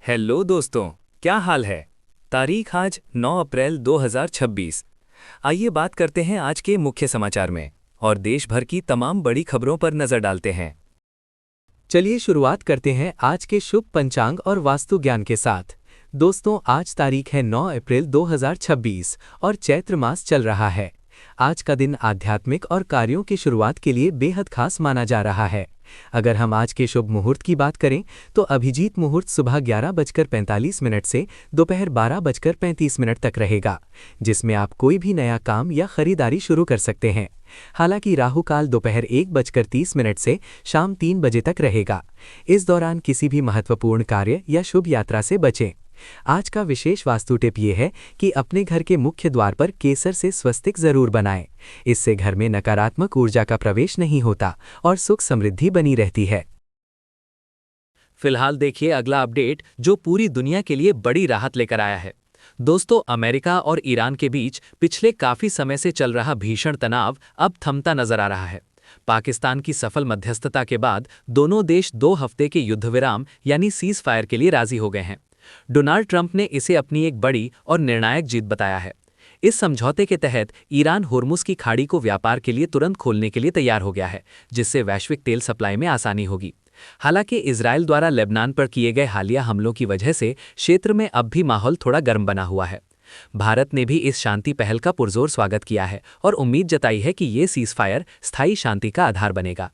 Hello दोस्तों, क्या हाल है। तारीख आज 9 अप्रैल 2026। आइए बात करते हैं आज के मुख्य समाचार में और देश भर की तमाम बड़ी खबरों पर नजर डालते हैं। चलिए शुरुआत करते हैं आज के शुभ पंचांग और वास्तु ज्ञान के साथ। दोस्तों, आज तारीख है 9 अप्रैल 2026 और चैत्र मास चल रहा है। आज का दिन आध्यात्मिक और कार्यों की शुरुआत के लिए बेहद खास माना जा रहा है। अगर हम आज के शुभ मुहूर्त की बात करें तो अभिजीत मुहूर्त सुबह 11:45 से दोपहर 12:35 तक रहेगा, जिसमें आप कोई भी नया काम या खरीदारी शुरू कर सकते हैं। हालांकि राहु काल दोपहर 1:30 से शाम 3 बजे तक रहेगा। इस दौरान किसी भी महत्वपूर्ण कार्य या शुभ यात्रा से बचें। आज का विशेष वास्तु टिप ये है कि अपने घर के मुख्य द्वार पर केसर से स्वस्तिक जरूर बनाएं। इससे घर में नकारात्मक ऊर्जा का प्रवेश नहीं होता और सुख समृद्धि बनी रहती है। फिलहाल देखिए अगला अपडेट जो पूरी दुनिया के लिए बड़ी राहत लेकर आया है। दोस्तों, अमेरिका और ईरान के बीच पिछले काफी समय से चल रहा भीषण तनाव अब थमता नजर आ रहा है। पाकिस्तान की सफल मध्यस्थता के बाद दोनों देश 2 हफ्ते के युद्ध विराम यानी सीज फायर के लिए राजी हो गए हैं। डोनाल्ड ट्रंप ने इसे अपनी एक बड़ी और निर्णायक जीत बताया है। इस समझौते के तहत ईरान होर्मुज की खाड़ी को व्यापार के लिए तुरंत खोलने के लिए तैयार हो गया है, जिससे वैश्विक तेल सप्लाई में आसानी होगी। हालांकि इजरायल द्वारा लेबनान पर किए गए हालिया हमलों की वजह से क्षेत्र में अब भी माहौल थोड़ा गर्म बना हुआ है। भारत ने भी इस शांति पहल का पुरजोर स्वागत किया है और उम्मीद जताई है कि ये सीजफायर स्थायी शांति का आधार बनेगा।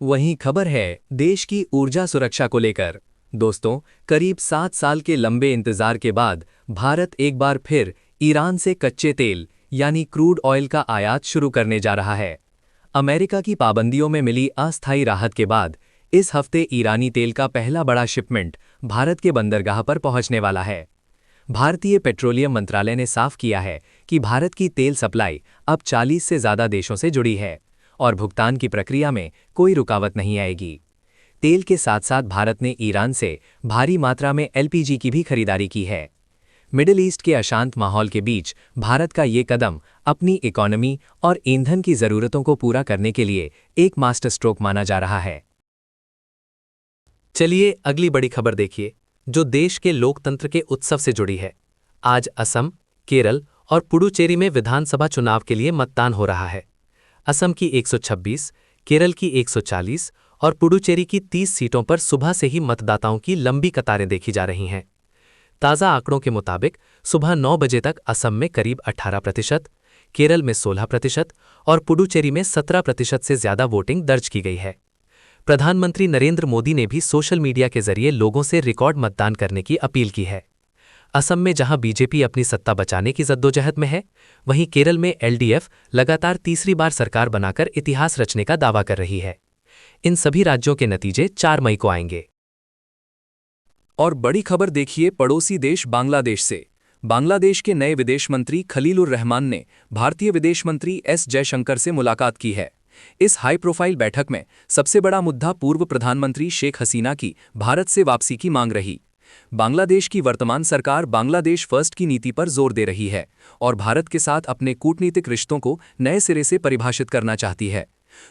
वहीं खबर है देश की ऊर्जा सुरक्षा को लेकर। दोस्तों, करीब 7 साल के लंबे इंतजार के बाद भारत एक बार फिर ईरान से कच्चे तेल यानी क्रूड ऑयल का आयात शुरू करने जा रहा है। अमेरिका की पाबंदियों में मिली अस्थायी राहत के बाद इस हफ्ते ईरानी तेल का पहला बड़ा शिपमेंट भारत के बंदरगाह पर पहुंचने वाला है। भारतीय पेट्रोलियम मंत्रालय ने साफ किया है कि भारत की तेल सप्लाई अब 40 से ज़्यादा देशों से जुड़ी है और भुगतान की प्रक्रिया में कोई रुकावट नहीं आएगी। तेल के साथ साथ भारत ने ईरान से भारी मात्रा में एलपीजी की भी खरीदारी की है। मिडिल ईस्ट के अशांत माहौल के बीच भारत का ये कदम अपनी इकोनॉमी और ईंधन की ज़रूरतों को पूरा करने के लिए एक मास्टर स्ट्रोक माना जा रहा है। चलिए अगली बड़ी खबर देखिए, जो देश के लोकतंत्र के उत्सव से जुड़ी है। आज असम, केरल और पुडुचेरी में विधानसभा चुनाव के लिए मतदान हो रहा है। असम की 126, केरल की 140 और पुडुचेरी की 30 सीटों पर सुबह से ही मतदाताओं की लंबी कतारें देखी जा रही हैं। ताज़ा आंकड़ों के मुताबिक सुबह 9 बजे तक असम में करीब 18%, केरल में 16% और पुडुचेरी में 17% से ज़्यादा वोटिंग दर्ज की गई है। प्रधानमंत्री नरेंद्र मोदी ने भी सोशल मीडिया के जरिए लोगों से रिकॉर्ड मतदान करने की अपील की है। असम में जहां बीजेपी अपनी सत्ता बचाने की जद्दोजहद में है, वहीं केरल में एलडीएफ लगातार तीसरी बार सरकार बनाकर इतिहास रचने का दावा कर रही है। इन सभी राज्यों के नतीजे 4 मई को आएंगे। और बड़ी खबर देखिए पड़ोसी देश बांग्लादेश से। बांग्लादेश के नए विदेश मंत्री खलीलुर रहमान ने भारतीय विदेश मंत्री एस जयशंकर से मुलाकात की है। इस हाई प्रोफाइल बैठक में सबसे बड़ा मुद्दा पूर्व प्रधानमंत्री शेख हसीना की भारत से वापसी की मांग रही। बांग्लादेश की वर्तमान सरकार बांग्लादेश फर्स्ट की नीति पर जोर दे रही है और भारत के साथ अपने कूटनीतिक रिश्तों को नए सिरे से परिभाषित करना चाहती है।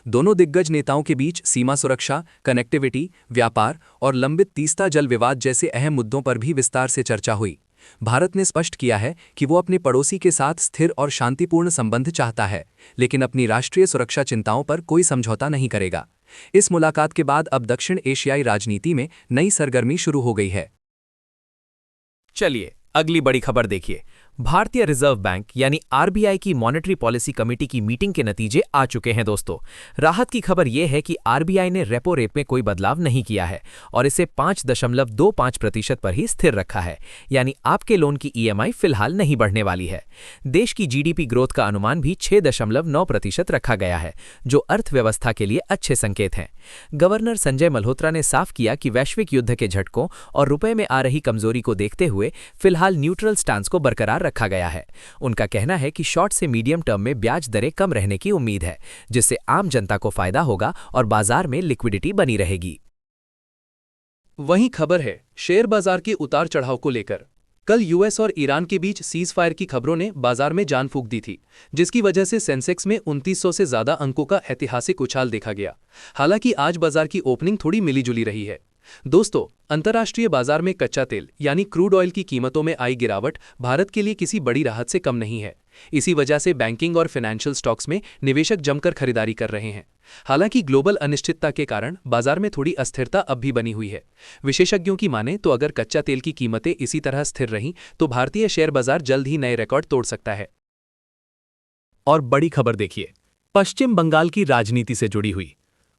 दोनों दिग्गज नेताओं के बीच सीमा सुरक्षा, कनेक्टिविटी, व्यापार और लंबित तीस्ता जल विवाद जैसे अहम मुद्दों पर भी विस्तार से चर्चा हुई। भारत ने स्पष्ट किया है कि वो अपने पड़ोसी के साथ स्थिर और शांतिपूर्ण संबंध चाहता है, लेकिन अपनी राष्ट्रीय सुरक्षा चिंताओं पर कोई समझौता नहीं करेगा। इस मुलाकात के बाद अब दक्षिण एशियाई राजनीति में नई सरगर्मी शुरू हो गई है। चलिए अगली बड़ी खबर देखिए। भारतीय रिजर्व बैंक यानी आरबीआई की मॉनेटरी पॉलिसी कमेटी की मीटिंग के नतीजे आ चुके हैं। दोस्तों, राहत की खबर यह है कि आरबीआई ने रेपो रेट में कोई बदलाव नहीं किया है और इसे 5.25% पर ही स्थिर रखा है, यानी आपके लोन की ईएमआई फिलहाल नहीं बढ़ने वाली है। देश की जीडीपी ग्रोथ का अनुमान भी 6.9% रखा गया है, जो अर्थव्यवस्था के लिए अच्छे संकेत हैं। गवर्नर संजय मल्होत्रा ने साफ किया कि वैश्विक युद्ध के झटकों और रुपए में आ रही कमजोरी को देखते हुए फिलहाल न्यूट्रल स्टांस को बरकरार रखा गया है। उनका कहना है कि शॉर्ट से मीडियम टर्म में ब्याज दरें कम रहने की उम्मीद है, जिससे आम जनता को फायदा होगा और बाजार में लिक्विडिटी बनी रहेगी। वहीं खबर है शेयर बाजार के उतार चढ़ाव को लेकर। कल यूएस और ईरान के बीच सीज फायर की खबरों ने बाजार में जान फूंक दी थी, जिसकी वजह से सेंसेक्स में 2900 से ज्यादा अंकों का ऐतिहासिक उछाल देखा गया। हालांकि आज बाजार की ओपनिंग थोड़ी मिली जुली रही है। दोस्तों, अंतर्राष्ट्रीय बाजार में कच्चा तेल यानी क्रूड ऑयल की कीमतों में आई गिरावट भारत के लिए किसी बड़ी राहत से कम नहीं है। इसी वजह से बैंकिंग और फाइनेंशियल स्टॉक्स में निवेशक जमकर खरीदारी कर रहे हैं। हालांकि ग्लोबल अनिश्चितता के कारण बाजार में थोड़ी अस्थिरता अब भी बनी हुई है। विशेषज्ञों की माने तो अगर कच्चा तेल की कीमतें इसी तरह स्थिर रहीं तो भारतीय शेयर बाजार जल्द ही नए रिकॉर्ड तोड़ सकता है। और बड़ी खबर देखिए, पश्चिम बंगाल की राजनीति से जुड़ी हुई।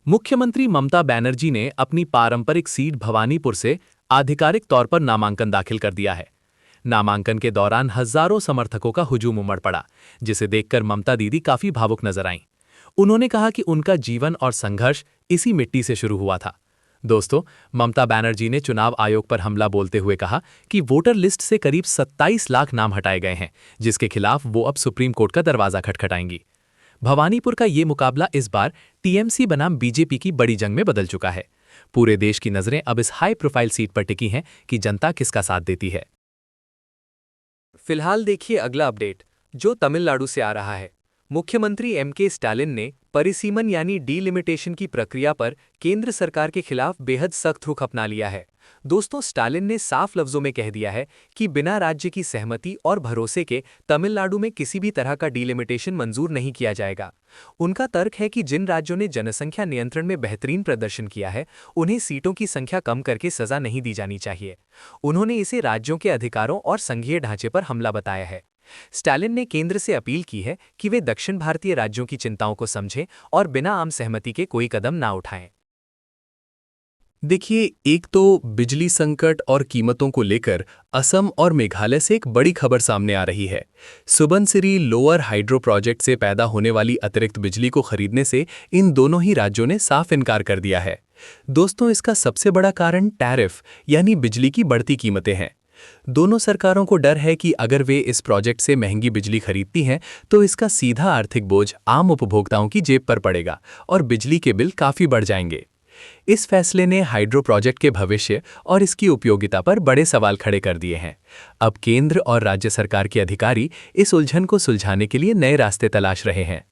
मुख्यमंत्री ममता बनर्जी ने अपनी पारंपरिक सीट भवानीपुर से आधिकारिक तौर पर नामांकन दाखिल कर दिया है। नामांकन के दौरान हजारों समर्थकों का हुजूम उमड़ पड़ा, जिसे देखकर ममता दीदी काफी भावुक नजर आईं। उन्होंने कहा कि उनका जीवन और संघर्ष इसी मिट्टी से शुरू हुआ था। दोस्तों, ममता बनर्जी ने चुनाव आयोग पर हमला बोलते हुए कहा कि वोटर लिस्ट से करीब 27 लाख नाम हटाए गए हैं, जिसके खिलाफ वो अब सुप्रीम कोर्ट का दरवाजा खटखटाएंगी। भवानीपुर का ये मुकाबला इस बार टीएमसी बनाम बीजेपी की बड़ी जंग में बदल चुका है। पूरे देश की नजरें अब इस हाई प्रोफाइल सीट पर टिकी हैं कि जनता किसका साथ देती है। फिलहाल देखिए अगला अपडेट, जो तमिलनाडु से आ रहा है। मुख्यमंत्री एमके स्टालिन ने परिसीमन यानी डीलिमिटेशन की प्रक्रिया पर केंद्र सरकार के खिलाफ बेहद सख्त रुख अपना लिया है। दोस्तों, स्टालिन ने साफ लफ्जों में कह दिया है कि बिना राज्य की सहमति और भरोसे के तमिलनाडु में किसी भी तरह का डीलिमिटेशन मंजूर नहीं किया जाएगा। उनका तर्क है कि जिन राज्यों ने जनसंख्या नियंत्रण में बेहतरीन प्रदर्शन किया है, उन्हें सीटों की संख्या कम करके सजा नहीं दी जानी चाहिए। उन्होंने इसे राज्यों के अधिकारों और संघीय ढांचे पर हमला बताया है। स्टालिन ने केंद्र से अपील की है कि वे दक्षिण भारतीय राज्यों की चिंताओं को समझें और बिना आम सहमति के कोई कदम ना उठाएं। देखिए, एक तो बिजली संकट और कीमतों को लेकर असम और मेघालय से एक बड़ी खबर सामने आ रही है। सुबनसिरी लोअर हाइड्रो प्रोजेक्ट से पैदा होने वाली अतिरिक्त बिजली को खरीदने से इन दोनों ही राज्यों ने साफ इनकार कर दिया है। दोस्तों, इसका सबसे बड़ा कारण टैरिफ यानी बिजली की बढ़ती कीमतें हैं। दोनों सरकारों को डर है कि अगर वे इस प्रोजेक्ट से महंगी बिजली खरीदती हैं तो इसका सीधा आर्थिक बोझ आम उपभोक्ताओं की जेब पर पड़ेगा और बिजली के बिल काफी बढ़ जाएंगे। इस फैसले ने हाइड्रो प्रोजेक्ट के भविष्य और इसकी उपयोगिता पर बड़े सवाल खड़े कर दिए हैं। अब केंद्र और राज्य सरकार के अधिकारी इस उलझन को सुलझाने के लिए नए रास्ते तलाश रहे हैं।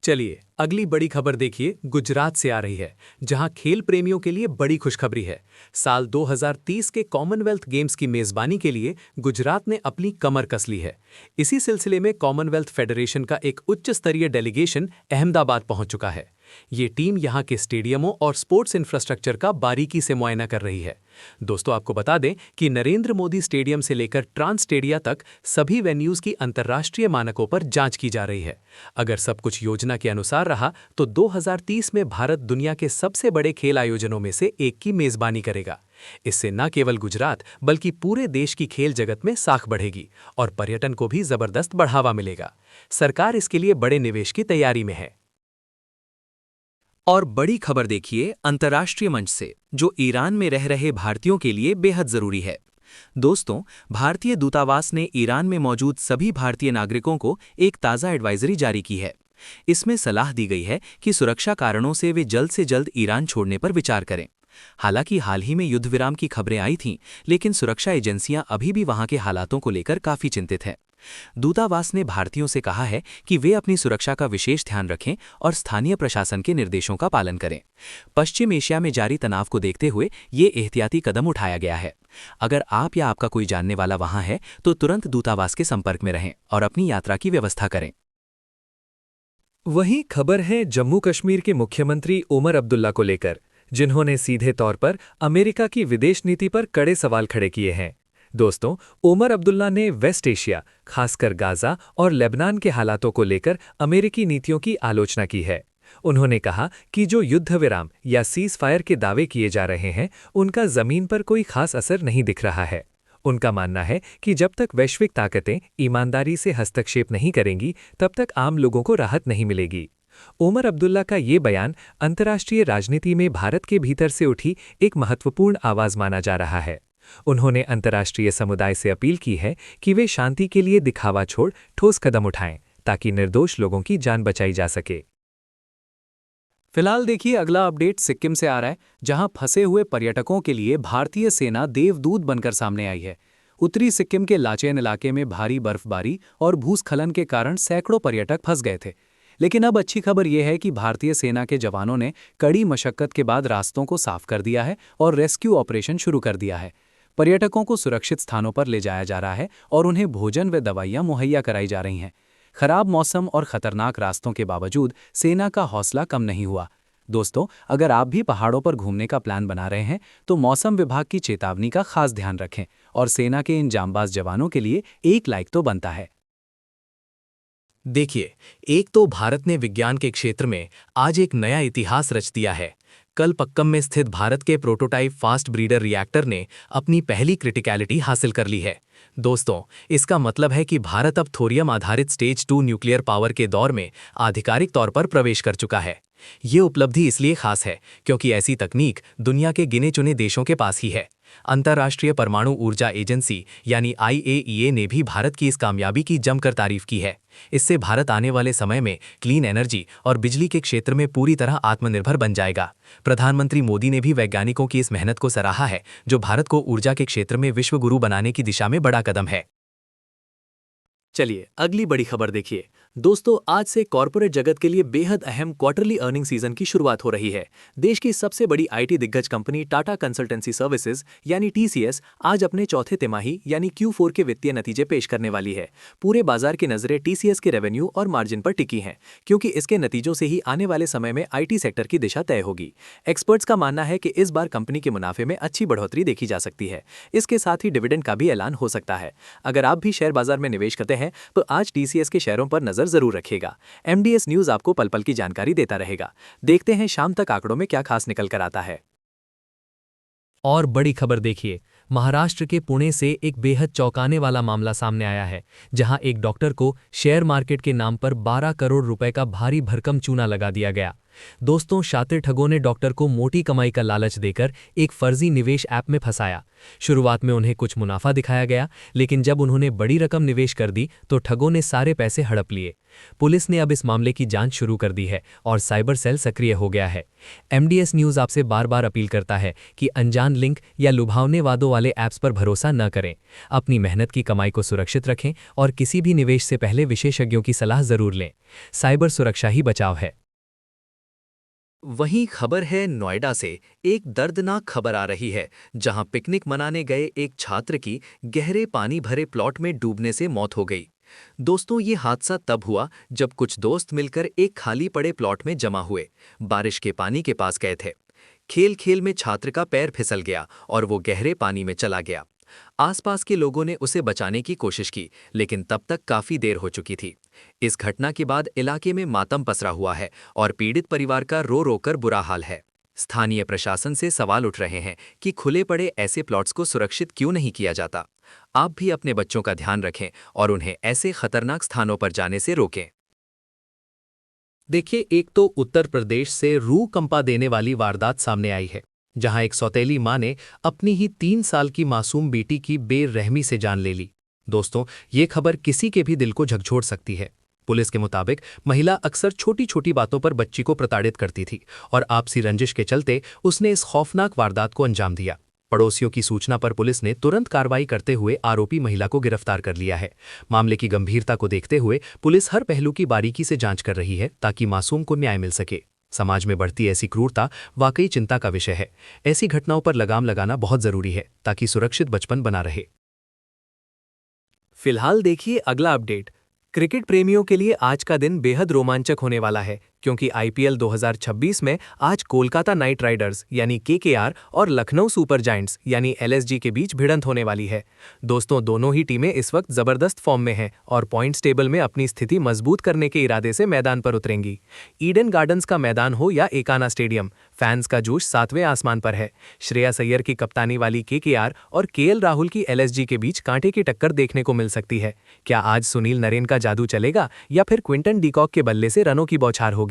चलिए अगली बड़ी खबर देखिए, गुजरात से आ रही है, जहां खेल प्रेमियों के लिए बड़ी खुशखबरी है। साल 2030 के कॉमनवेल्थ गेम्स की मेजबानी के लिए गुजरात ने अपनी कमर कस ली है। इसी सिलसिले में कॉमनवेल्थ फेडरेशन का एक उच्च स्तरीय डेलीगेशन अहमदाबाद पहुंच चुका है। ये टीम यहां के स्टेडियमों और स्पोर्ट्स इंफ्रास्ट्रक्चर का बारीकी से मुआयना कर रही है। दोस्तों, आपको बता दें कि नरेंद्र मोदी स्टेडियम से लेकर ट्रांस स्टेडिया तक सभी वेन्यूज की अंतर्राष्ट्रीय मानकों पर जांच की जा रही है। अगर सब कुछ योजना के अनुसार रहा तो 2030 में भारत दुनिया के सबसे बड़े खेल आयोजनों में से एक की मेजबानी करेगा। इससे न केवल गुजरात बल्कि पूरे देश की खेल जगत में साख बढ़ेगी और पर्यटन को भी जबरदस्त बढ़ावा मिलेगा। सरकार इसके लिए बड़े निवेश की तैयारी में है। और बड़ी खबर देखिए अंतर्राष्ट्रीय मंच से, जो ईरान में रह रहे भारतीयों के लिए बेहद जरूरी है। दोस्तों, भारतीय दूतावास ने ईरान में मौजूद सभी भारतीय नागरिकों को एक ताज़ा एडवाइजरी जारी की है। इसमें सलाह दी गई है कि सुरक्षा कारणों से वे जल्द से जल्द ईरान छोड़ने पर विचार करें। हालांकि हाल ही में युद्ध विराम की खबरें आई थीं, लेकिन सुरक्षा एजेंसियां अभी भी वहां के हालातों को लेकर काफी चिंतित हैं। दूतावास ने भारतीयों से कहा है कि वे अपनी सुरक्षा का विशेष ध्यान रखें और स्थानीय प्रशासन के निर्देशों का पालन करें। पश्चिम एशिया में जारी तनाव को देखते हुए ये एहतियाती कदम उठाया गया है। अगर आप या आपका कोई जानने वाला वहां है तो तुरंत दूतावास के संपर्क में रहें और अपनी यात्रा की व्यवस्था करें। वहीं खबर है जम्मू कश्मीर के मुख्यमंत्री ओमर अब्दुल्ला को लेकर, जिन्होंने सीधे तौर पर अमेरिका की विदेश नीति पर कड़े सवाल खड़े किए हैं। दोस्तों, ओमर अब्दुल्ला ने वेस्ट एशिया, खासकर गाजा और लेबनान के हालातों को लेकर अमेरिकी नीतियों की आलोचना की है। उन्होंने कहा कि जो युद्ध विराम या सीज फायर के दावे किए जा रहे हैं, उनका जमीन पर कोई खास असर नहीं दिख रहा है। उनका मानना है कि जब तक वैश्विक ताकतें ईमानदारी से हस्तक्षेप नहीं करेंगी, तब तक आम लोगों को राहत नहीं मिलेगी। ओमर अब्दुल्ला का ये बयान अंतर्राष्ट्रीय राजनीति में भारत के भीतर से उठी एक महत्वपूर्ण आवाज माना जा रहा है। उन्होंने अंतर्राष्ट्रीय समुदाय से अपील की है कि वे शांति के लिए दिखावा छोड़ ठोस कदम उठाएं, ताकि निर्दोष लोगों की जान बचाई जा सके। फिलहाल देखिए अगला अपडेट सिक्किम से आ रहा है, जहां फंसे हुए पर्यटकों के लिए भारतीय सेना देवदूत बनकर सामने आई है। उत्तरी सिक्किम के लाचेन इलाके में भारी बर्फबारी और भूस्खलन के कारण सैकड़ों पर्यटक फंस गए थे। लेकिन अब अच्छी खबर यह है कि भारतीय सेना के जवानों ने कड़ी मशक्कत के बाद रास्तों को साफ कर दिया है और रेस्क्यू ऑपरेशन शुरू कर दिया है। पर्यटकों को सुरक्षित स्थानों पर ले जाया जा रहा है और उन्हें भोजन व दवाइयां मुहैया कराई जा रही हैं। खराब मौसम और खतरनाक रास्तों के बावजूद सेना का हौसला कम नहीं हुआ। दोस्तों, अगर आप भी पहाड़ों पर घूमने का प्लान बना रहे हैं तो मौसम विभाग की चेतावनी का खास ध्यान रखें और सेना के इन जांबाज जवानों के लिए एक लाइक तो बनता है। देखिए, एक तो भारत ने विज्ञान के क्षेत्र में आज एक नया इतिहास रच दिया है। कल पक्कम में स्थित भारत के प्रोटोटाइप फास्ट ब्रीडर रिएक्टर ने अपनी पहली क्रिटिकलिटी हासिल कर ली है। दोस्तों, इसका मतलब है कि भारत अब थोरियम आधारित स्टेज 2 न्यूक्लियर पावर के दौर में आधिकारिक तौर पर प्रवेश कर चुका है। ये उपलब्धि इसलिए खास है क्योंकि ऐसी तकनीक दुनिया के गिने चुने देशों के पास ही है। अंतर्राष्ट्रीय परमाणु ऊर्जा एजेंसी यानी IAEA ने भी भारत की इस कामयाबी की जमकर तारीफ की है। इससे भारत आने वाले समय में क्लीन एनर्जी और बिजली के क्षेत्र में पूरी तरह आत्मनिर्भर बन जाएगा। प्रधानमंत्री मोदी ने भी वैज्ञानिकों की इस मेहनत को सराहा है, जो भारत को ऊर्जा के क्षेत्र में विश्व गुरु बनाने की दिशा में बड़ा कदम है। चलिए अगली बड़ी खबर देखिए। दोस्तों, आज से कॉर्पोरेट जगत के लिए बेहद अहम क्वार्टरली अर्निंग सीजन की शुरुआत हो रही है। देश की सबसे बड़ी IT दिग्गज कंपनी टाटा कंसल्टेंसी सर्विसेज यानी TCS आज अपने चौथे तिमाही यानी Q4 के वित्तीय नतीजे पेश करने वाली है। पूरे बाजार की नजरें TCS के रेवेन्यू और मार्जिन पर टिकी हैं, क्योंकि इसके नतीजों से ही आने वाले समय में IT सेक्टर की दिशा तय होगी। एक्सपर्ट्स का मानना है कि इस बार कंपनी के मुनाफे में अच्छी बढ़ोतरी देखी जा सकती है। इसके साथ ही डिविडेंड का भी ऐलान हो सकता है। अगर आप भी शेयर बाजार में निवेश करते हैं तो आज TCS के शेयरों पर नजर जरूर रखिएगा। MDS न्यूज आपको पल पल की जानकारी देता रहेगा। देखते हैं शाम तक आंकड़ों में क्या खास निकल कर आता है। और बड़ी खबर देखिए, महाराष्ट्र के पुणे से एक बेहद चौंकाने वाला मामला सामने आया है, जहां एक डॉक्टर को शेयर मार्केट के नाम पर 12 करोड़ रुपए का भारी भरकम चूना लगा दिया गया। दोस्तों, शातिर ठगों ने डॉक्टर को मोटी कमाई का लालच देकर एक फर्जी निवेश ऐप में फंसाया। शुरुआत में उन्हें कुछ मुनाफा दिखाया गया, लेकिन जब उन्होंने बड़ी रकम निवेश कर दी तो ठगों ने सारे पैसे हड़प लिए। पुलिस ने अब इस मामले की जांच शुरू कर दी है और साइबर सेल सक्रिय हो गया है। MDS न्यूज आपसे बार बार अपील करता है कि अनजान लिंक या लुभावने वादों वाले ऐप्स पर भरोसा न करें। अपनी मेहनत की कमाई को सुरक्षित रखें और किसी भी निवेश से पहले विशेषज्ञों की सलाह जरूर लें। साइबर सुरक्षा ही बचाव है। वहीं खबर है नोएडा से। एक दर्दनाक खबर आ रही है, जहां पिकनिक मनाने गए एक छात्र की गहरे पानी भरे प्लॉट में डूबने से मौत हो गई। दोस्तों, ये हादसा तब हुआ जब कुछ दोस्त मिलकर एक खाली पड़े प्लॉट में जमा हुए बारिश के पानी के पास गए थे। खेल खेल में छात्र का पैर फिसल गया और वो गहरे पानी में चला गया। आसपास के लोगों ने उसे बचाने की कोशिश की, लेकिन तब तक काफी देर हो चुकी थी। इस घटना के बाद इलाके में मातम पसरा हुआ है और पीड़ित परिवार का रो रो कर बुरा हाल है। स्थानीय प्रशासन से सवाल उठ रहे हैं कि खुले पड़े ऐसे प्लॉट्स को सुरक्षित क्यों नहीं किया जाता। आप भी अपने बच्चों का ध्यान रखें और उन्हें ऐसे खतरनाक स्थानों पर जाने से रोकें। देखिए, एक तो उत्तर प्रदेश से रूह कंपा देने वाली वारदात सामने आई है, जहां एक सौतेली मां ने अपनी ही 3 साल की मासूम बेटी की बेरहमी से जान ले ली। दोस्तों, ये खबर किसी के भी दिल को झकझोर सकती है। पुलिस के मुताबिक महिला अक्सर छोटी छोटी बातों पर बच्ची को प्रताड़ित करती थी और आपसी रंजिश के चलते उसने इस खौफनाक वारदात को अंजाम दिया। पड़ोसियों की सूचना पर पुलिस ने तुरंत कार्रवाई करते हुए आरोपी महिला को गिरफ्तार कर लिया है। मामले की गंभीरता को देखते हुए पुलिस हर पहलू की बारीकी से जांच कर रही है, ताकि मासूम को न्याय मिल सके। समाज में बढ़ती ऐसी क्रूरता वाकई चिंता का विषय है। ऐसी घटनाओं पर लगाम लगाना बहुत जरूरी है, ताकि सुरक्षित बचपन बना रहे। फिलहाल देखिए अगला अपडेट। क्रिकेट प्रेमियों के लिए आज का दिन बेहद रोमांचक होने वाला है, क्योंकि IPL 2026 में आज कोलकाता नाइट राइडर्स यानी KKR और लखनऊ सुपर जायंट्स यानी LSG के बीच भिड़ंत होने वाली है। दोस्तों, दोनों ही टीमें इस वक्त जबरदस्त फॉर्म में हैं और पॉइंट्स टेबल में अपनी स्थिति मजबूत करने के इरादे से मैदान पर उतरेंगी। ईडन गार्डन्स का मैदान हो या एकाना स्टेडियम, फैंस का जोश 7वें आसमान पर है। श्रेयस अय्यर की कप्तानी वाली KKR और KL राहुल की LSG के बीच कांटे की टक्कर देखने को मिल सकती है। क्या आज सुनील नरेन का जादू चलेगा या फिर क्विंटन डीकॉक के बल्ले से रनों की बौछार होगी?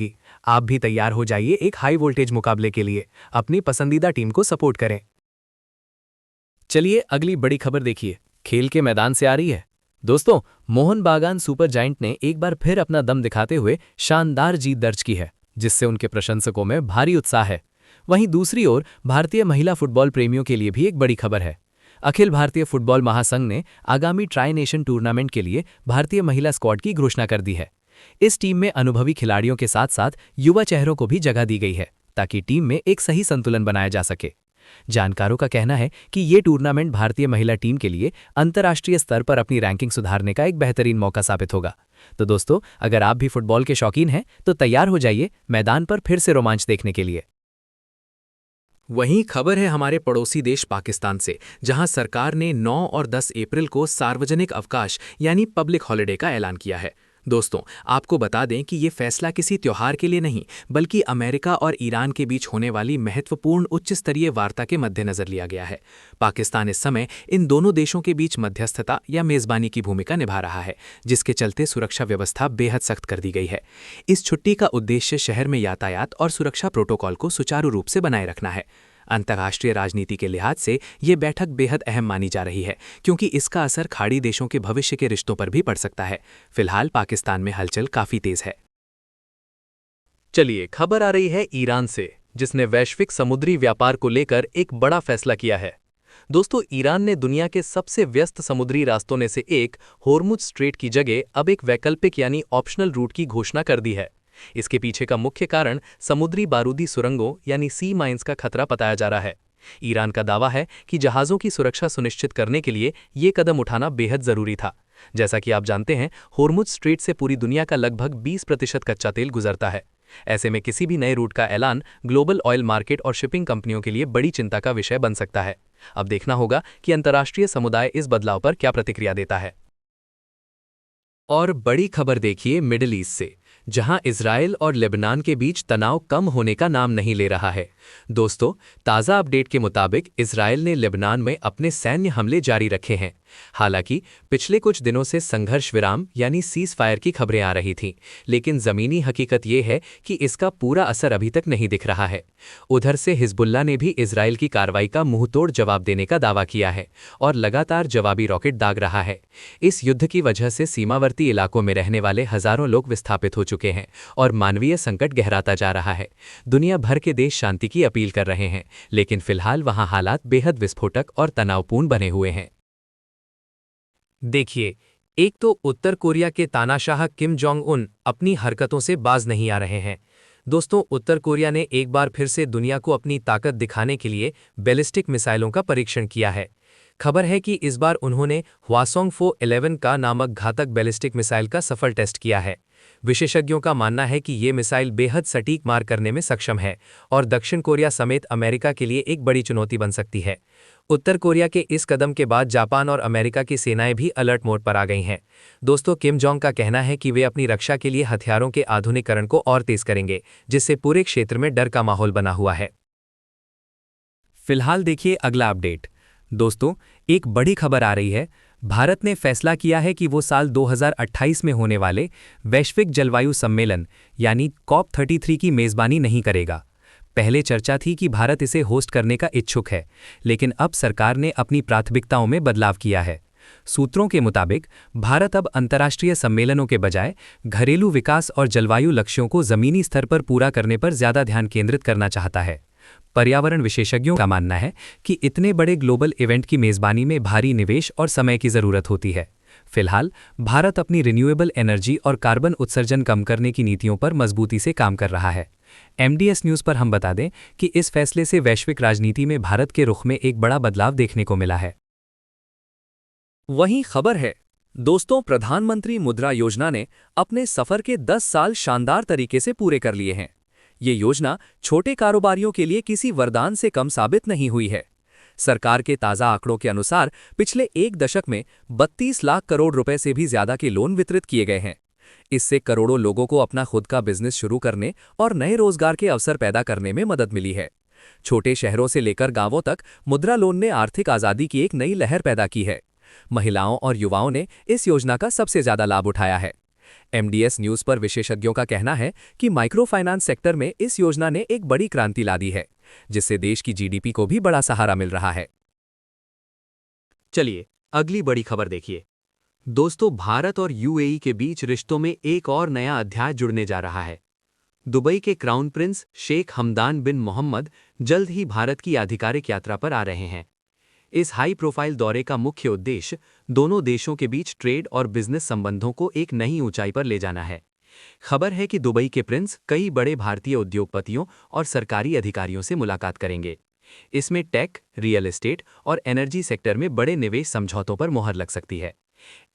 आप भी तैयार हो जाइए एक हाई वोल्टेज मुकाबले के लिए। अपनी पसंदीदा टीम को सपोर्ट करें। चलिए अगली बड़ी खबर देखिए, खेल के मैदान से आ रही है। दोस्तों, मोहन बागान सुपर जायंट ने एक बार फिर अपना दम दिखाते हुए शानदार जीत दर्ज की है, जिससे उनके प्रशंसकों में भारी उत्साह है। वहीं दूसरी ओर भारतीय महिला फुटबॉल प्रेमियों के लिए भी एक बड़ी खबर है। अखिल भारतीय फुटबॉल महासंघ ने आगामी ट्राई नेशन टूर्नामेंट के लिए भारतीय महिला स्क्वाड की घोषणा कर दी है। इस टीम में अनुभवी खिलाड़ियों के साथ साथ युवा चेहरों को भी जगह दी गई है ताकि टीम में एक सही संतुलन बनाया जा सके। जानकारों का कहना है कि ये टूर्नामेंट भारतीय महिला टीम के लिए अंतर्राष्ट्रीय स्तर पर अपनी रैंकिंग सुधारने का एक बेहतरीन मौका साबित होगा। तो दोस्तों, अगर आप भी फुटबॉल के शौकीन हैं तो तैयार हो जाइए मैदान पर फिर से रोमांच देखने के लिए। वहीं खबर है हमारे पड़ोसी देश पाकिस्तान से, जहां सरकार ने 9 और 10 अप्रैल को सार्वजनिक अवकाश यानी पब्लिक हॉलिडे का ऐलान किया है। दोस्तों, आपको बता दें कि ये फैसला किसी त्योहार के लिए नहीं, बल्कि अमेरिका और ईरान के बीच होने वाली महत्वपूर्ण उच्च स्तरीय वार्ता के मद्देनजर लिया गया है। पाकिस्तान इस समय इन दोनों देशों के बीच मध्यस्थता या मेजबानी की भूमिका निभा रहा है, जिसके चलते सुरक्षा व्यवस्था बेहद सख्त कर दी गई है। इस छुट्टी का उद्देश्य शहर में यातायात और सुरक्षा प्रोटोकॉल को सुचारू रूप से बनाए रखना है। अंतर्राष्ट्रीय राजनीति के लिहाज से ये बैठक बेहद अहम मानी जा रही है, क्योंकि इसका असर खाड़ी देशों के भविष्य के रिश्तों पर भी पड़ सकता है। फिलहाल पाकिस्तान में हलचल काफी तेज है। चलिए, खबर आ रही है ईरान से, जिसने वैश्विक समुद्री व्यापार को लेकर एक बड़ा फैसला किया है। दोस्तों, ईरान ने दुनिया के सबसे व्यस्त समुद्री रास्तों में से एक होर्मुज स्ट्रेट की जगह अब एक वैकल्पिक यानी ऑप्शनल रूट की घोषणा कर दी है। इसके पीछे का मुख्य कारण समुद्री बारूदी सुरंगों यानी सी माइंस का खतरा बताया जा रहा है। ईरान का दावा है कि जहाज़ों की सुरक्षा सुनिश्चित करने के लिए ये कदम उठाना बेहद ज़रूरी था। जैसा कि आप जानते हैं, होर्मुज स्ट्रेट से पूरी दुनिया का लगभग 20% कच्चा तेल गुजरता है। ऐसे में किसी भी नए रूट का ऐलान ग्लोबल ऑयल मार्केट और शिपिंग कंपनियों के लिए बड़ी चिंता का विषय बन सकता है। अब देखना होगा कि अंतर्राष्ट्रीय समुदाय इस बदलाव पर क्या प्रतिक्रिया देता है। और बड़ी खबर देखिए मिडिल ईस्ट से, जहां इजराइल और लेबनान के बीच तनाव कम होने का नाम नहीं ले रहा है। दोस्तों, ताज़ा अपडेट के मुताबिक इजराइल ने लेबनान में अपने सैन्य हमले जारी रखे हैं। हालांकि पिछले कुछ दिनों से संघर्ष विराम यानी सीज फायर की खबरें आ रही थीं, लेकिन ज़मीनी हकीकत ये है कि इसका पूरा असर अभी तक नहीं दिख रहा है। उधर से हिजबुल्ला ने भी इजराइल की कार्रवाई का मुंहतोड़ जवाब देने का दावा किया है और लगातार जवाबी रॉकेट दाग रहा है। इस युद्ध की वजह से सीमावर्ती इलाकों में रहने वाले हजारों लोग विस्थापित हो चुके हैं और मानवीय संकट गहराता जा रहा है। दुनिया भर के देश शांति की अपील कर रहे हैं, लेकिन फिलहाल वहां हालात बेहद विस्फोटक और तनावपूर्ण बने हुए हैं। देखिए, एक तो उत्तर कोरिया के तानाशाह किम जोंग उन अपनी हरकतों से बाज नहीं आ रहे हैं। दोस्तों, उत्तर कोरिया ने एक बार फिर से दुनिया को अपनी ताकत दिखाने के लिए बैलिस्टिक मिसाइलों का परीक्षण किया है। खबर है कि इस बार उन्होंने हवासोंग-4 11 का नामक घातक बैलिस्टिक मिसाइल का सफल टेस्ट किया है। विशेषज्ञों का मानना है कि ये मिसाइल बेहद सटीक मार करने में सक्षम है और दक्षिण कोरिया समेत अमेरिका के लिए एक बड़ी चुनौती बन सकती है। उत्तर कोरिया के इस कदम के बाद जापान और अमेरिका की सेनाएं भी अलर्ट मोड पर आ गई हैं। दोस्तों, किम जोंग का कहना है कि वे अपनी रक्षा के लिए हथियारों के आधुनिकीकरण को और तेज करेंगे, जिससे पूरे क्षेत्र में डर का माहौल बना हुआ है। फिलहाल देखिए अगला अपडेट। दोस्तों, एक बड़ी खबर आ रही है। भारत ने फैसला किया है कि वो साल 2028 में होने वाले वैश्विक जलवायु सम्मेलन यानी COP33 की मेज़बानी नहीं करेगा। पहले चर्चा थी कि भारत इसे होस्ट करने का इच्छुक है, लेकिन अब सरकार ने अपनी प्राथमिकताओं में बदलाव किया है। सूत्रों के मुताबिक भारत अब अंतर्राष्ट्रीय सम्मेलनों के बजाय घरेलू विकास और जलवायु लक्ष्यों को ज़मीनी स्तर पर पूरा करने पर ज़्यादा ध्यान केंद्रित करना चाहता है। पर्यावरण विशेषज्ञों का मानना है कि इतने बड़े ग्लोबल इवेंट की मेज़बानी में भारी निवेश और समय की ज़रूरत होती है। फिलहाल भारत अपनी रिन्यूएबल एनर्जी और कार्बन उत्सर्जन कम करने की नीतियों पर मजबूती से काम कर रहा है। MDS न्यूज़ पर हम बता दें कि इस फैसले से वैश्विक राजनीति में भारत के रुख में एक बड़ा बदलाव देखने को मिला है। वहीं खबर है, दोस्तों, प्रधानमंत्री मुद्रा योजना ने अपने सफर के 10 साल शानदार तरीके से पूरे कर लिए हैं। ये योजना छोटे कारोबारियों के लिए किसी वरदान से कम साबित नहीं हुई है। सरकार के ताज़ा आंकड़ों के अनुसार पिछले एक दशक में 32 लाख करोड़ रुपए से भी ज्यादा के लोन वितरित किए गए हैं। इससे करोड़ों लोगों को अपना खुद का बिजनेस शुरू करने और नए रोजगार के अवसर पैदा करने में मदद मिली है। छोटे शहरों से लेकर गांवों तक मुद्रा लोन ने आर्थिक आज़ादी की एक नई लहर पैदा की है। महिलाओं और युवाओं ने इस योजना का सबसे ज्यादा लाभ उठाया है। MDS न्यूज़ पर विशेषज्ञों का कहना है कि माइक्रो फाइनेंस सेक्टर में इस योजना ने एक बड़ी क्रांति ला दी है, जिससे देश की GDP को भी बड़ा सहारा मिल रहा है। चलिए अगली बड़ी खबर देखिए। दोस्तों, भारत और UAE के बीच रिश्तों में एक और नया अध्याय जुड़ने जा रहा है। दुबई के क्राउन प्रिंस शेख हमदान बिन मोहम्मद जल्द ही भारत की आधिकारिक यात्रा पर आ रहे हैं। इस हाई प्रोफाइल दौरे का मुख्य उद्देश्य दोनों देशों के बीच ट्रेड और बिजनेस संबंधों को एक नई ऊंचाई पर ले जाना है। खबर है कि दुबई के प्रिंस कई बड़े भारतीय उद्योगपतियों और सरकारी अधिकारियों से मुलाकात करेंगे। इसमें टेक, रियल एस्टेट और एनर्जी सेक्टर में बड़े निवेश समझौतों पर मुहर लग सकती है।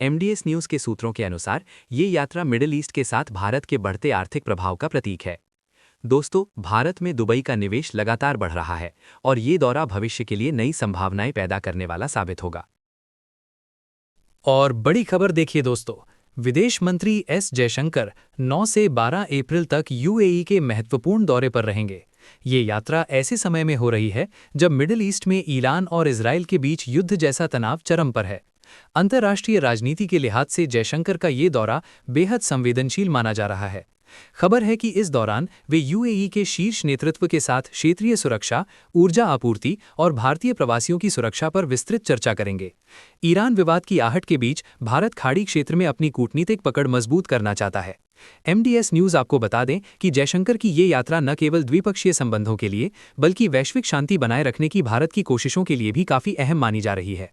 एमडीएस न्यूज़ के सूत्रों के अनुसार ये यात्रा मिडिल ईस्ट के साथ भारत के बढ़ते आर्थिक प्रभाव का प्रतीक है। दोस्तों, भारत में दुबई का निवेश लगातार बढ़ रहा है और ये दौरा भविष्य के लिए नई संभावनाएं पैदा करने वाला साबित होगा। और बड़ी खबर देखिए दोस्तों, विदेश मंत्री एस जयशंकर 9 से 12 अप्रैल तक यूएई के महत्वपूर्ण दौरे पर रहेंगे। ये यात्रा ऐसे समय में हो रही है जब मिडिल ईस्ट में ईरान और इजरायल के बीच युद्ध जैसा तनाव चरम पर है। अंतर्राष्ट्रीय राजनीति के लिहाज से जयशंकर का ये दौरा बेहद संवेदनशील माना जा रहा है। खबर है कि इस दौरान वे यूएई के शीर्ष नेतृत्व के साथ क्षेत्रीय सुरक्षा, ऊर्जा आपूर्ति और भारतीय प्रवासियों की सुरक्षा पर विस्तृत चर्चा करेंगे। ईरान विवाद की आहट के बीच भारत खाड़ी क्षेत्र में अपनी कूटनीतिक पकड़ मजबूत करना चाहता है। एमडीएस न्यूज़ आपको बता दें कि जयशंकर की ये यात्रा न केवल द्विपक्षीय संबंधों के लिए बल्कि वैश्विक शांति बनाए रखने की भारत की कोशिशों के लिए भी काफी अहम मानी जा रही है।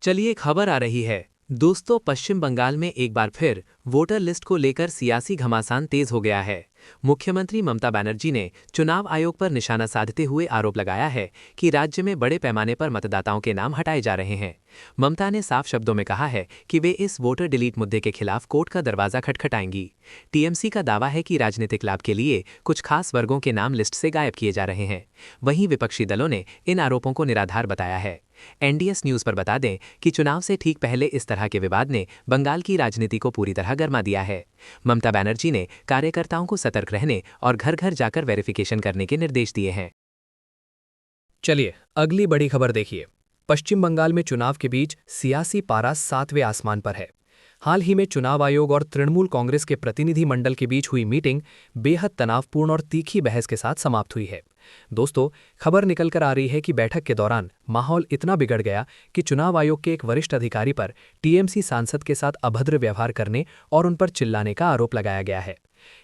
चलिए खबर आ रही है दोस्तों, पश्चिम बंगाल में एक बार फिर वोटर लिस्ट को लेकर सियासी घमासान तेज हो गया है। मुख्यमंत्री ममता बनर्जी ने चुनाव आयोग पर निशाना साधते हुए आरोप लगाया है कि राज्य में बड़े पैमाने पर मतदाताओं के नाम हटाए जा रहे हैं। ममता ने साफ शब्दों में कहा है कि वे इस वोटर डिलीट मुद्दे के खिलाफ कोर्ट का दरवाजा खटखटाएंगी। टीएमसी का दावा है कि राजनीतिक लाभ के लिए कुछ खास वर्गों के नाम लिस्ट से गायब किए जा रहे हैं। वहीं विपक्षी दलों ने इन आरोपों को निराधार बताया है। एनडीएस न्यूज़ पर बता दें कि चुनाव से ठीक पहले इस तरह के विवाद ने बंगाल की राजनीति को पूरी तरह गरमा दिया है। ममता बनर्जी ने कार्यकर्ताओं को सतर्क रहने और घर घर जाकर वेरिफिकेशन करने के निर्देश दिए हैं। चलिए अगली बड़ी खबर देखिए। पश्चिम बंगाल में चुनाव के बीच सियासी पारा 7वें आसमान पर है। हाल ही में चुनाव आयोग और तृणमूल कांग्रेस के प्रतिनिधि मंडल के बीच हुई मीटिंग बेहद तनावपूर्ण और तीखी बहस के साथ समाप्त हुई है। दोस्तों, खबर निकलकर आ रही है कि बैठक के दौरान माहौल इतना बिगड़ गया कि चुनाव आयोग के एक वरिष्ठ अधिकारी पर टीएमसी सांसद के साथ अभद्र व्यवहार करने और उन पर चिल्लाने का आरोप लगाया गया है।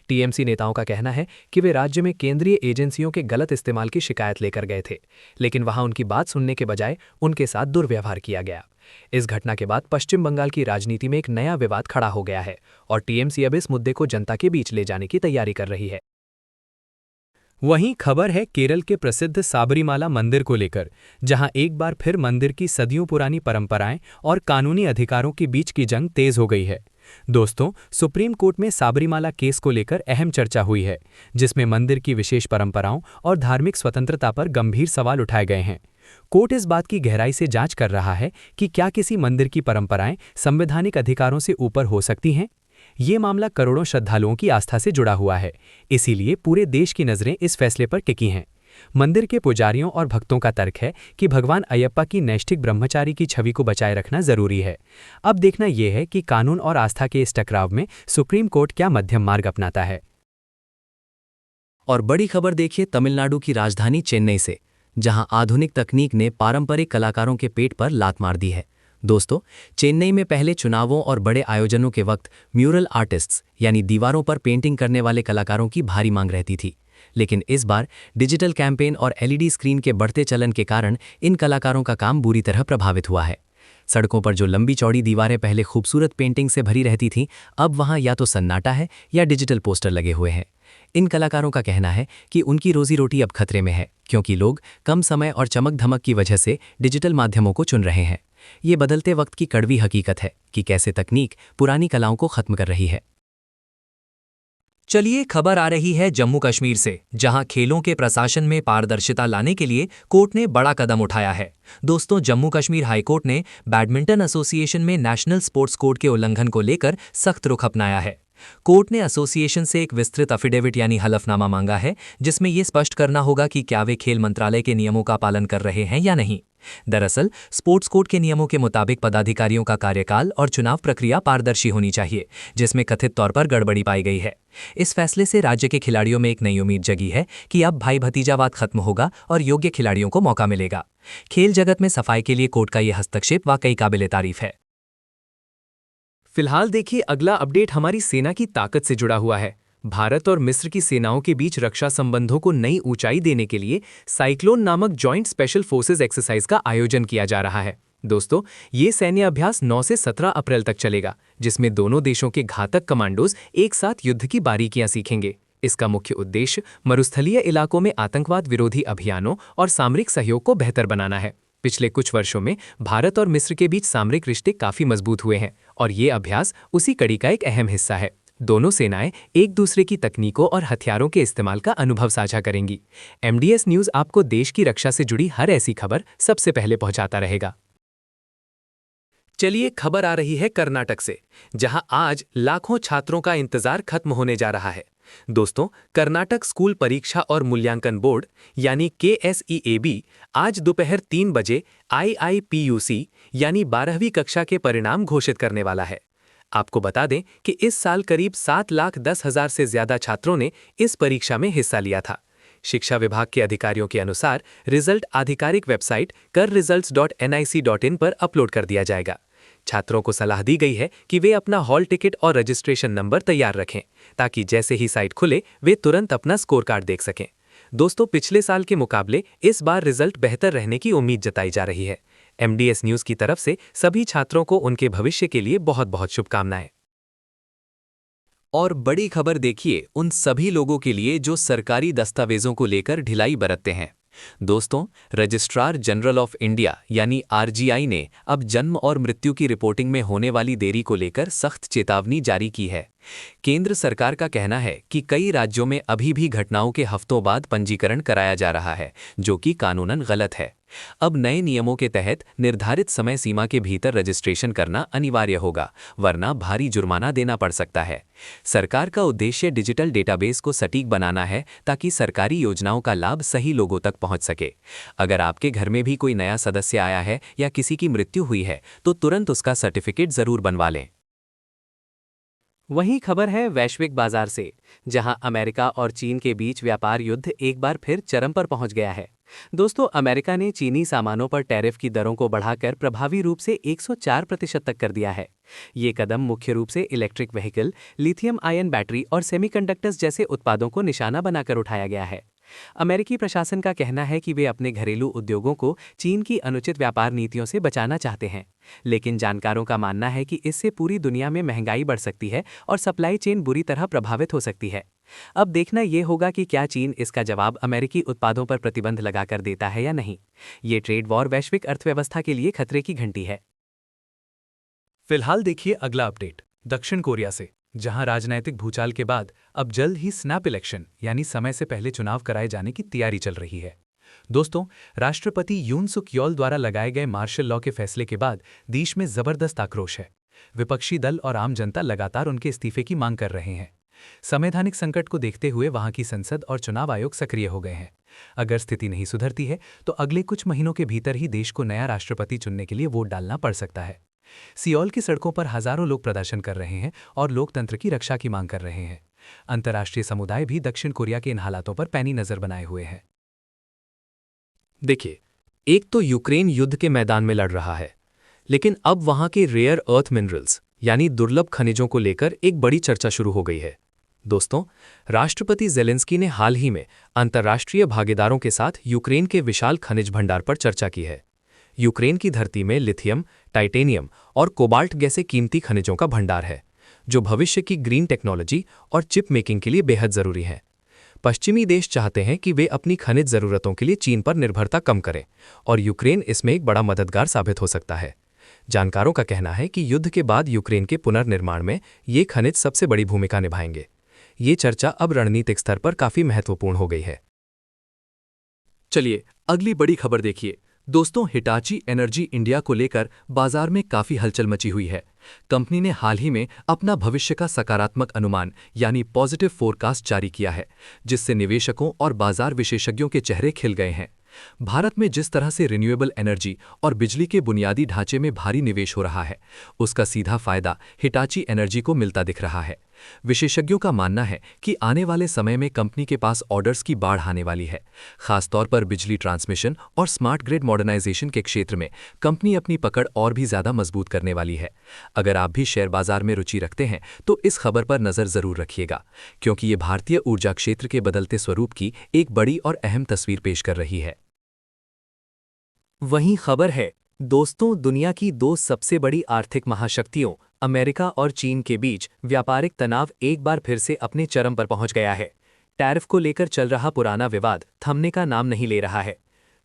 टीएमसी नेताओं का कहना है कि वे राज्य में केंद्रीय एजेंसियों के गलत इस्तेमाल की शिकायत लेकर गए थे, लेकिन वहां उनकी बात सुनने के बजाय उनके साथ दुर्व्यवहार किया गया। इस घटना के बाद पश्चिम बंगाल की राजनीति में एक नया विवाद खड़ा हो गया है और टीएमसी अब इस मुद्दे को जनता के बीच ले जाने की तैयारी कर रही है। वहीं खबर है केरल के प्रसिद्ध साबरीमाला मंदिर को लेकर, जहां एक बार फिर मंदिर की सदियों पुरानी परंपराएं और कानूनी अधिकारों के बीच की जंग तेज हो गई है। दोस्तों, सुप्रीम कोर्ट में साबरीमाला केस को लेकर अहम चर्चा हुई है, जिसमें मंदिर की विशेष परंपराओं और धार्मिक स्वतंत्रता पर गंभीर सवाल उठाए गए हैं। कोर्ट इस बात की गहराई से जांच कर रहा है कि क्या किसी मंदिर की परंपराएं संवैधानिक अधिकारों से ऊपर हो सकती हैं। ये मामला करोड़ों श्रद्धालुओं की आस्था से जुड़ा हुआ है, इसीलिए पूरे देश की नज़रें इस फैसले पर टिकी हैं। मंदिर के पुजारियों और भक्तों का तर्क है कि भगवान अयप्पा की नैष्ठिक ब्रह्मचारी की छवि को बचाए रखना जरूरी है। अब देखना यह है कि कानून और आस्था के इस टकराव में सुप्रीम कोर्ट क्या मध्यम मार्ग अपनाता है। और बड़ी खबर देखिए तमिलनाडु की राजधानी चेन्नई से, जहां आधुनिक तकनीक ने पारंपरिक कलाकारों के पेट पर लात मार दी है। दोस्तों, चेन्नई में पहले चुनावों और बड़े आयोजनों के वक्त म्यूरल आर्टिस्ट्स यानी दीवारों पर पेंटिंग करने वाले कलाकारों की भारी मांग रहती थी, लेकिन इस बार डिजिटल कैंपेन और एलईडी स्क्रीन के बढ़ते चलन के कारण इन कलाकारों का काम बुरी तरह प्रभावित हुआ है। सड़कों पर जो लंबी चौड़ी दीवारें पहले खूबसूरत पेंटिंग से भरी रहती थीं, अब वहां या तो सन्नाटा है या डिजिटल पोस्टर लगे हुए हैं। इन कलाकारों का कहना है कि उनकी रोजी रोटी अब खतरे में है, क्योंकि लोग कम समय और चमक धमक की वजह से डिजिटल माध्यमों को चुन रहे हैं। ये बदलते वक्त की कड़वी हकीकत है कि कैसे तकनीक पुरानी कलाओं को खत्म कर रही है। चलिए खबर आ रही है जम्मू कश्मीर से, जहां खेलों के प्रशासन में पारदर्शिता लाने के लिए कोर्ट ने बड़ा कदम उठाया है। दोस्तों, जम्मू कश्मीर हाई कोर्ट ने बैडमिंटन एसोसिएशन में नेशनल स्पोर्ट्स कोड के उल्लंघन को लेकर सख्त रुख अपनाया है। कोर्ट ने एसोसिएशन से एक विस्तृत अफिडेविट यानी हलफनामा मांगा है, जिसमें यह स्पष्ट करना होगा कि क्या वे खेल मंत्रालय के नियमों का पालन कर रहे हैं या नहीं। दरअसल स्पोर्ट्स कोड के नियमों के मुताबिक पदाधिकारियों का कार्यकाल और चुनाव प्रक्रिया पारदर्शी होनी चाहिए, जिसमें कथित तौर पर गड़बड़ी पाई गई है। इस फैसले से राज्य के खिलाड़ियों में एक नई उम्मीद जगी है कि अब भाई भतीजावाद खत्म होगा और योग्य खिलाड़ियों को मौका मिलेगा। खेल जगत में सफाई के लिए कोर्ट का यह हस्तक्षेप वाकई काबिले तारीफ है। फिलहाल देखिए अगला अपडेट हमारी सेना की ताकत से जुड़ा हुआ है। भारत और मिस्र की सेनाओं के बीच रक्षा संबंधों को नई ऊंचाई देने के लिए साइक्लोन नामक जॉइंट स्पेशल फोर्सेज एक्सरसाइज का आयोजन किया जा रहा है। दोस्तों, ये सैन्य अभ्यास 9 से 17 अप्रैल तक चलेगा, जिसमें दोनों देशों के घातक कमांडोज एक साथ युद्ध की बारीकियां सीखेंगे। इसका मुख्य उद्देश्य मरुस्थलीय इलाकों में आतंकवाद विरोधी अभियानों और सामरिक सहयोग को बेहतर बनाना है। पिछले कुछ वर्षों में भारत और मिस्र के बीच सामरिक रिश्ते काफी मजबूत हुए हैं और ये अभ्यास उसी कड़ी का एक अहम हिस्सा है। दोनों सेनाएं एक दूसरे की तकनीकों और हथियारों के इस्तेमाल का अनुभव साझा करेंगी। MDS न्यूज आपको देश की रक्षा से जुड़ी हर ऐसी खबर सबसे पहले पहुंचाता रहेगा। चलिए, खबर आ रही है कर्नाटक से, जहां आज लाखों छात्रों का इंतजार खत्म होने जा रहा है। दोस्तों, कर्नाटक स्कूल परीक्षा और मूल्यांकन बोर्ड यानी KSEAB आज दोपहर 3 बजे IIPUC यानी 12वीं कक्षा के परिणाम घोषित करने वाला है। आपको बता दें कि इस साल करीब 7,10,000 से ज्यादा छात्रों ने इस परीक्षा में हिस्सा लिया था। शिक्षा विभाग के अधिकारियों के अनुसार रिजल्ट आधिकारिक वेबसाइट karresults.nic.in पर अपलोड कर दिया जाएगा। छात्रों को सलाह दी गई है कि वे अपना हॉल टिकट और रजिस्ट्रेशन नंबर तैयार रखें, ताकि जैसे ही साइट खुले वे तुरंत अपना स्कोर कार्ड देख सकें। दोस्तों, पिछले साल के मुकाबले इस बार रिजल्ट बेहतर रहने की उम्मीद जताई जा रही है। MDS न्यूज की तरफ से सभी छात्रों को उनके भविष्य के लिए बहुत बहुत शुभकामनाएं। और बड़ी खबर देखिए उन सभी लोगों के लिए जो सरकारी दस्तावेजों को लेकर ढिलाई बरतते हैं। दोस्तों, रजिस्ट्रार जनरल ऑफ इंडिया यानी RGI ने अब जन्म और मृत्यु की रिपोर्टिंग में होने वाली देरी को लेकर सख्त चेतावनी जारी की है। केंद्र सरकार का कहना है कि कई राज्यों में अभी भी घटनाओं के हफ्तों बाद पंजीकरण कराया जा रहा है, जो कि कानूनन गलत है। अब नए नियमों के तहत निर्धारित समय सीमा के भीतर रजिस्ट्रेशन करना अनिवार्य होगा, वरना भारी जुर्माना देना पड़ सकता है। सरकार का उद्देश्य डिजिटल डेटाबेस को सटीक बनाना है, ताकि सरकारी योजनाओं का लाभ सही लोगों तक पहुंच सके। अगर आपके घर में भी कोई नया सदस्य आया है या किसी की मृत्यु हुई है, तो तुरंत उसका सर्टिफिकेट जरूर बनवा लें। वहीं खबर है वैश्विक बाजार से, जहां अमेरिका और चीन के बीच व्यापार युद्ध एक बार फिर चरम पर पहुंच गया है। दोस्तों, अमेरिका ने चीनी सामानों पर टैरिफ की दरों को बढ़ाकर प्रभावी रूप से 104% तक कर दिया है। ये कदम मुख्य रूप से electric vehicle, lithium ion battery और सेमीकंडक्टर्स जैसे उत्पादों को निशाना बनाकर उठाया गया है। अमेरिकी प्रशासन का कहना है कि वे अपने घरेलू उद्योगों को चीन की अनुचित व्यापार नीतियों से बचाना चाहते हैं, लेकिन जानकारों का मानना है कि इससे पूरी दुनिया में महंगाई बढ़ सकती है और सप्लाई चेन बुरी तरह प्रभावित हो सकती है। अब देखना यह होगा कि क्या चीन इसका जवाब अमेरिकी उत्पादों पर प्रतिबंध लगाकर देता है या नहीं। ये ट्रेड वॉर वैश्विक अर्थव्यवस्था के लिए खतरे की घंटी है। फिलहाल देखिए अगला अपडेट दक्षिण कोरिया से, जहां राजनैतिक भूचाल के बाद अब जल्द ही स्नैप इलेक्शन यानी समय से पहले चुनाव कराए जाने की तैयारी चल रही है। दोस्तों, राष्ट्रपति यून सुक यॉल द्वारा लगाए गए मार्शल लॉ के फैसले के बाद देश में जबरदस्त आक्रोश है। विपक्षी दल और आम जनता लगातार उनके इस्तीफे की मांग कर रहे हैं। संवैधानिक संकट को देखते हुए वहां की संसद और चुनाव आयोग सक्रिय हो गए हैं। अगर स्थिति नहीं सुधरती है तो अगले कुछ महीनों के भीतर ही देश को नया राष्ट्रपति चुनने के लिए वोट डालना पड़ सकता है। सियोल की सड़कों पर हजारों लोग प्रदर्शन कर रहे हैं और लोकतंत्र की रक्षा की मांग कर रहे हैं। अंतर्राष्ट्रीय समुदाय भी दक्षिण कोरिया के इन हालातों पर पैनी नजर बनाए हुए है। देखिए, एक तो यूक्रेन युद्ध के मैदान में लड़ रहा है, लेकिन अब वहां के रेयर अर्थ मिनरल्स यानी दुर्लभ खनिजों को लेकर एक बड़ी चर्चा शुरू हो गई है। दोस्तों, राष्ट्रपति ज़ेलेंस्की ने हाल ही में अंतर्राष्ट्रीय भागीदारों के साथ यूक्रेन के विशाल खनिज भंडार पर चर्चा की है। यूक्रेन की धरती में लिथियम, टाइटेनियम और कोबाल्ट जैसे कीमती खनिजों का भंडार है, जो भविष्य की ग्रीन टेक्नोलॉजी और चिप मेकिंग के लिए बेहद जरूरी हैं। पश्चिमी देश चाहते हैं कि वे अपनी खनिज जरूरतों के लिए चीन पर निर्भरता कम करें, और यूक्रेन इसमें एक बड़ा मददगार साबित हो सकता है। जानकारों का कहना है कि युद्ध के बाद यूक्रेन के पुनर्निर्माण में ये खनिज सबसे बड़ी भूमिका निभाएंगे। ये चर्चा अब रणनीतिक स्तर पर काफी महत्वपूर्ण हो गई है। चलिए अगली बड़ी खबर देखिए। दोस्तों, हिटाची एनर्जी इंडिया को लेकर बाजार में काफी हलचल मची हुई है। कंपनी ने हाल ही में अपना भविष्य का सकारात्मक अनुमान यानी पॉजिटिव फोरकास्ट जारी किया है, जिससे निवेशकों और बाजार विशेषज्ञों के चेहरे खिल गए हैं। भारत में जिस तरह से रिन्यूएबल एनर्जी और बिजली के बुनियादी ढांचे में भारी निवेश हो रहा है, उसका सीधा फायदा हिटाची एनर्जी को मिलता दिख रहा है। विशेषज्ञों का मानना है कि आने वाले समय में कंपनी के पास ऑर्डर्स की बाढ़ आने वाली है। खासतौर पर बिजली ट्रांसमिशन और स्मार्ट ग्रिड मॉडर्नाइजेशन के क्षेत्र में कंपनी अपनी पकड़ और भी ज्यादा मजबूत करने वाली है। अगर आप भी शेयर बाजार में रुचि रखते हैं तो इस खबर पर नजर जरूर रखिएगा, क्योंकि ये भारतीय ऊर्जा क्षेत्र के बदलते स्वरूप की एक बड़ी और अहम तस्वीर पेश कर रही है। वहीं खबर है दोस्तों, दुनिया की दो सबसे बड़ी आर्थिक महाशक्तियों अमेरिका और चीन के बीच व्यापारिक तनाव एक बार फिर से अपने चरम पर पहुंच गया है। टैरिफ को लेकर चल रहा पुराना विवाद थमने का नाम नहीं ले रहा है।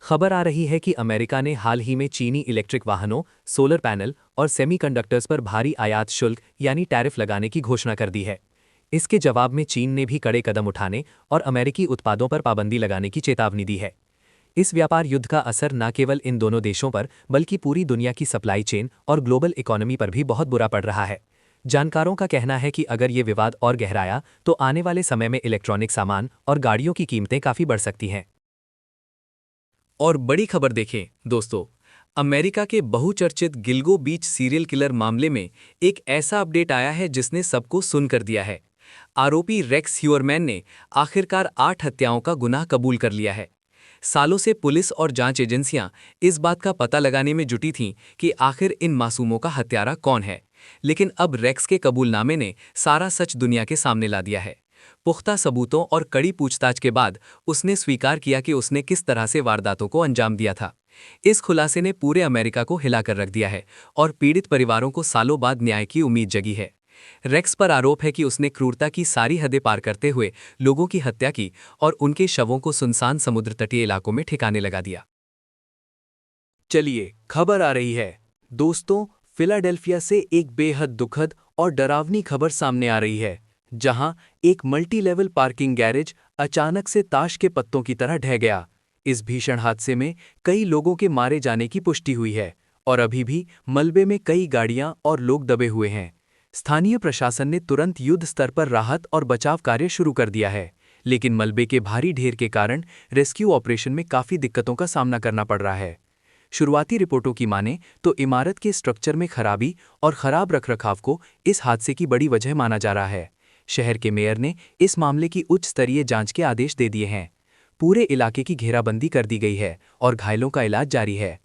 खबर आ रही है कि अमेरिका ने हाल ही में चीनी इलेक्ट्रिक वाहनों, सोलर पैनल और सेमीकंडक्टर्स पर भारी आयात शुल्क यानी टैरिफ लगाने की घोषणा कर दी है। इसके जवाब में चीन ने भी कड़े कदम उठाने और अमेरिकी उत्पादों पर पाबंदी लगाने की चेतावनी दी है। इस व्यापार युद्ध का असर न केवल इन दोनों देशों पर बल्कि पूरी दुनिया की सप्लाई चेन और ग्लोबल इकोनॉमी पर भी बहुत बुरा पड़ रहा है। जानकारों का कहना है कि अगर ये विवाद और गहराया तो आने वाले समय में इलेक्ट्रॉनिक सामान और गाड़ियों की कीमतें काफ़ी बढ़ सकती हैं। और बड़ी खबर देखें दोस्तों, अमेरिका के बहुचर्चित गिलगो बीच सीरियल किलर मामले में एक ऐसा अपडेट आया है जिसने सबको सुन कर दिया है। आरोपी रेक्स ह्यूअरमैन ने आखिरकार 8 हत्याओं का गुनाह कबूल कर लिया है। सालों से पुलिस और जांच एजेंसियां इस बात का पता लगाने में जुटी थीं कि आखिर इन मासूमों का हत्यारा कौन है, लेकिन अब रेक्स के कबूलनामे ने सारा सच दुनिया के सामने ला दिया है। पुख्ता सबूतों और कड़ी पूछताछ के बाद उसने स्वीकार किया कि उसने किस तरह से वारदातों को अंजाम दिया था। इस खुलासे ने पूरे अमेरिका को हिलाकर रख दिया है और पीड़ित परिवारों को सालों बाद न्याय की उम्मीद जगी है। रेक्स पर आरोप है कि उसने क्रूरता की सारी हदें पार करते हुए लोगों की हत्या की और उनके शवों को सुनसान समुद्र तटीय इलाकों में ठिकाने लगा दिया। चलिए, खबर आ रही है दोस्तों, फिलाडेल्फिया से एक बेहद दुखद और डरावनी खबर सामने आ रही है, जहां एक मल्टी लेवल पार्किंग गैरेज अचानक से ताश के पत्तों की तरह ढह गया। इस भीषण हादसे में कई लोगों के मारे जाने की पुष्टि हुई है और अभी भी मलबे में कई गाड़ियां और लोग दबे हुए हैं। स्थानीय प्रशासन ने तुरंत युद्ध स्तर पर राहत और बचाव कार्य शुरू कर दिया है, लेकिन मलबे के भारी ढेर के कारण रेस्क्यू ऑपरेशन में काफ़ी दिक्कतों का सामना करना पड़ रहा है। शुरुआती रिपोर्टों की माने तो इमारत के स्ट्रक्चर में खराबी और खराब रखरखाव को इस हादसे की बड़ी वजह माना जा रहा है। शहर के मेयर ने इस मामले की उच्च स्तरीय जांच के आदेश दे दिए हैं। पूरे इलाके की घेराबंदी कर दी गई है और घायलों का इलाज जारी है।